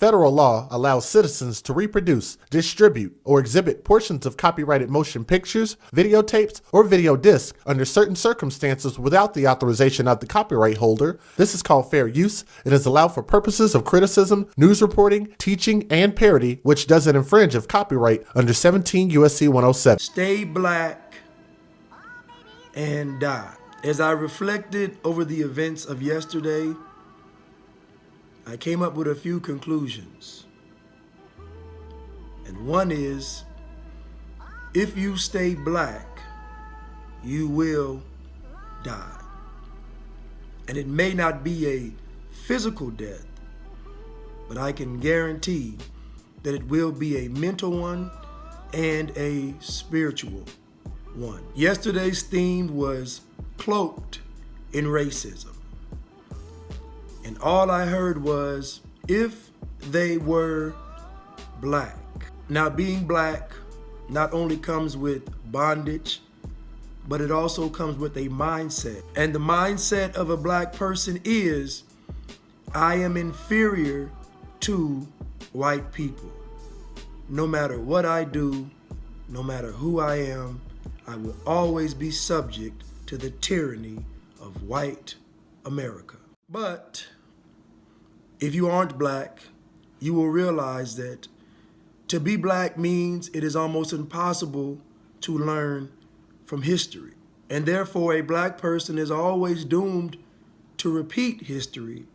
Federal law allows citizens to reproduce, distribute, or exhibit portions of copyrighted motion pictures, videotapes, or video discs under certain circumstances without the authorization of the copyright holder. This is called fair use. It is allowed for purposes of criticism, news reporting, teaching, and parody, which doesn't infringe of copyright under 17 U.S.C. 107. Stay black and die. As I reflected over the events of yesterday, I came up with a few conclusions. And one is, if you stay black, you will die. And it may not be a physical death, but I can guarantee that it will be a mental one and a spiritual one. Yesterday's theme was cloaked in racism. And all I heard was, if they were black. Now, being black not only comes with bondage, but it also comes with a mindset. And the mindset of a black person is, I am inferior to white people. No matter what I do, no matter who I am, I will always be subject to the tyranny of white America. But if you aren't black, you will realize that to be black means it is almost impossible to learn from history. And therefore, a black person is always doomed to repeat history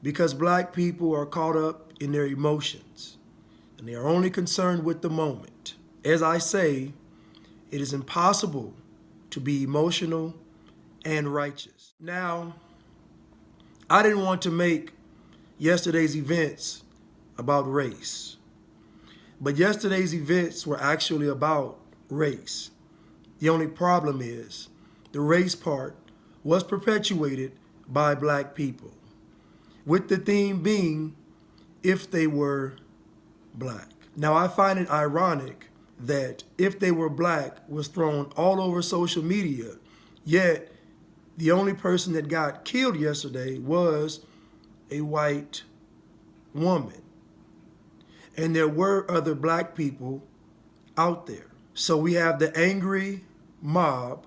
because black people are caught up in their emotions and they are only concerned with the moment. As I say, it is impossible to be emotional and righteous. Now, I didn't want to make yesterday's events about race, but yesterday's events were actually about race. The only problem is the race part was perpetuated by black people, with the theme being, if they were black. Now, I find it ironic that if they were black was thrown all over social media, yet the only person that got killed yesterday was a white woman. And there were other black people out there. So we have the angry mob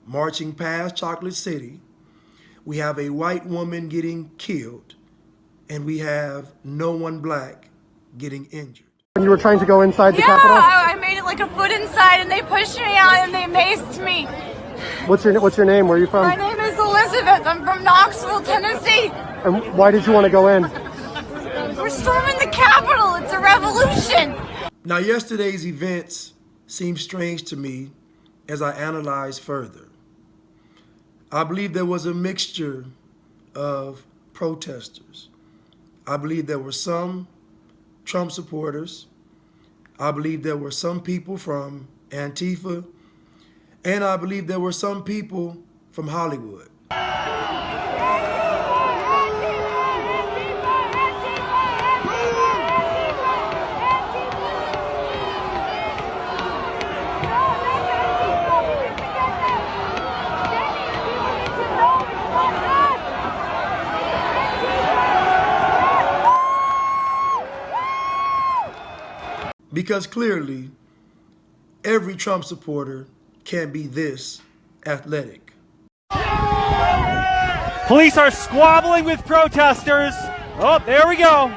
marching past Chocolate City. We have a white woman getting killed, and we have no one black getting injured. You were trying to go inside the Capitol? Yeah, I made it like a foot inside and they pushed me out and they maced me. What's your name? Where are you from? My name is Elizabeth. I'm from Knoxville, Tennessee. And why did you want to go in? We're storming the Capitol. It's a revolution. Now, yesterday's events seem strange to me as I analyze further. I believe there was a mixture of protesters. I believe there were some Trump supporters. I believe there were some people from Antifa, and I believe there were some people from Hollywood. Because clearly, every Trump supporter can't be this athletic. Police are squabbling with protesters. Oh, there we go.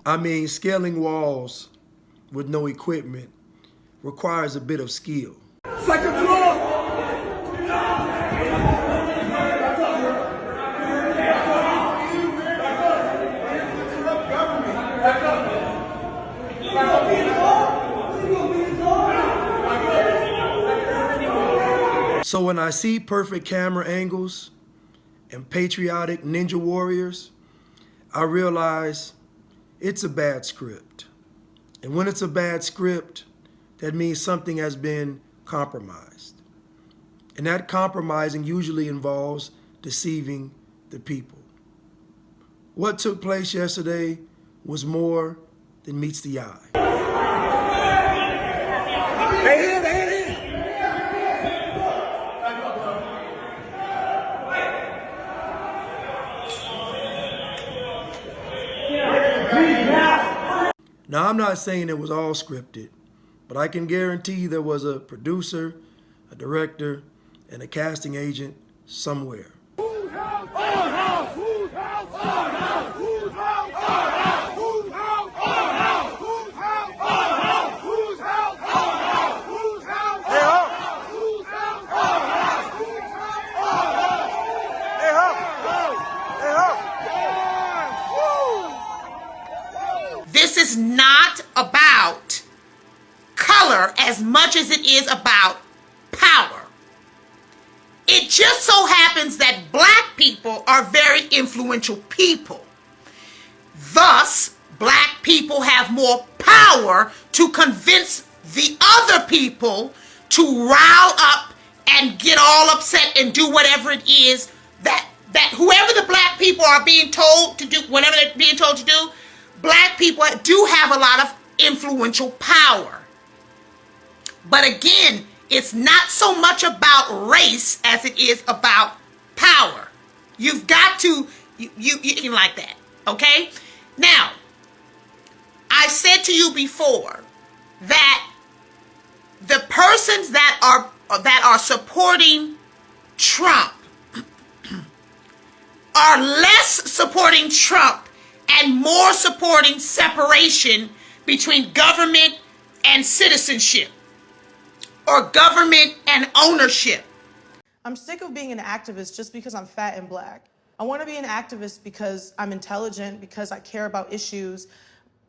I mean, scaling walls with no equipment requires a bit of skill. Second floor! So when I see perfect camera angles and patriotic ninja warriors, I realize it's a bad script. And when it's a bad script, that means something has been compromised. And that compromising usually involves deceiving the people. What took place yesterday was more than meets the eye. Now, I'm not saying it was all scripted, but I can guarantee there was a producer, a director, and a casting agent somewhere. This is not about color as much as it is about power. It just so happens that black people are very influential people. Thus, black people have more power to convince the other people to rile up and get all upset and do whatever it is that whoever the black people are being told to do, whatever they're being told to do, black people do have a lot of influential power. But again, it's not so much about race as it is about power. You've got to, you like that, okay? Now, I said to you before that the persons that are supporting Trump are less supporting Trump and more supporting separation between government and citizenship, or government and ownership. I'm sick of being an activist just because I'm fat and black. I want to be an activist because I'm intelligent, because I care about issues,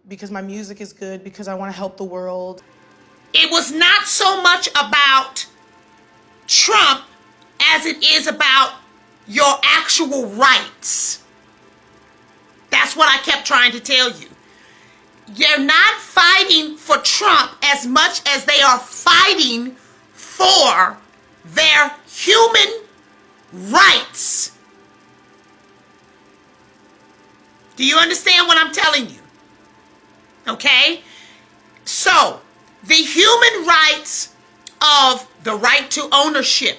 because my music is good, because I want to help the world. It was not so much about Trump as it is about your actual rights. That's what I kept trying to tell you. They're not fighting for Trump as much as they are fighting for their human rights. Do you understand what I'm telling you? Okay? So, the human rights of the right to ownership,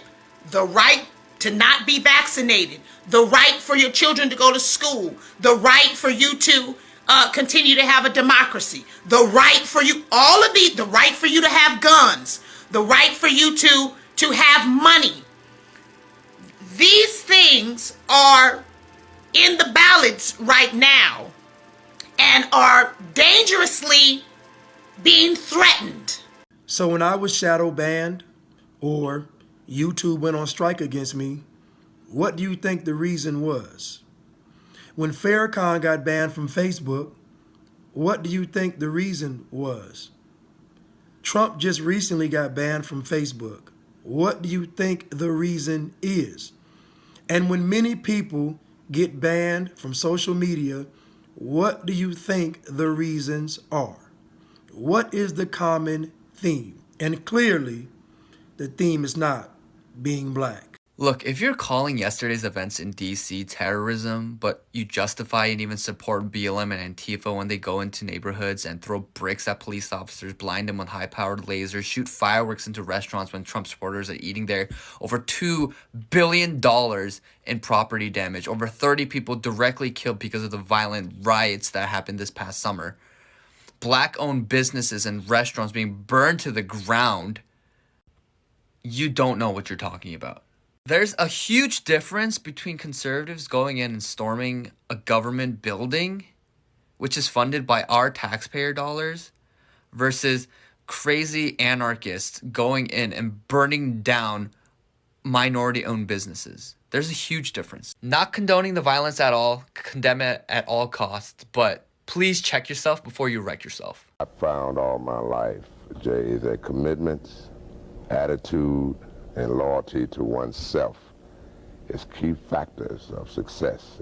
the right to not be vaccinated, the right for your children to go to school, the right for you to continue to have a democracy, the right for you, all of these, the right for you to have guns, the right for you to have money. These things are in the balance right now and are dangerously being threatened. So when I was shadow banned or YouTube went on strike against me, what do you think the reason was? When Farrakhan got banned from Facebook, what do you think the reason was? Trump just recently got banned from Facebook. What do you think the reason is? And when many people get banned from social media, what do you think the reasons are? What is the common theme? And clearly, the theme is not being black. Look, if you're calling yesterday's events in DC terrorism, but you justify and even support BLM and Antifa when they go into neighborhoods and throw bricks at police officers, blind them with high-powered lasers, shoot fireworks into restaurants when Trump supporters are eating there, over $2 billion in property damage, over 30 people directly killed because of the violent riots that happened this past summer, black-owned businesses and restaurants being burned to the ground, you don't know what you're talking about. There's a huge difference between conservatives going in and storming a government building, which is funded by our taxpayer dollars, versus crazy anarchists going in and burning down minority-owned businesses. There's a huge difference. Not condoning the violence at all, condemn it at all costs, but please check yourself before you wreck yourself. I found all my life, Jay, that commitment, attitude, and loyalty to oneself is key factors of success.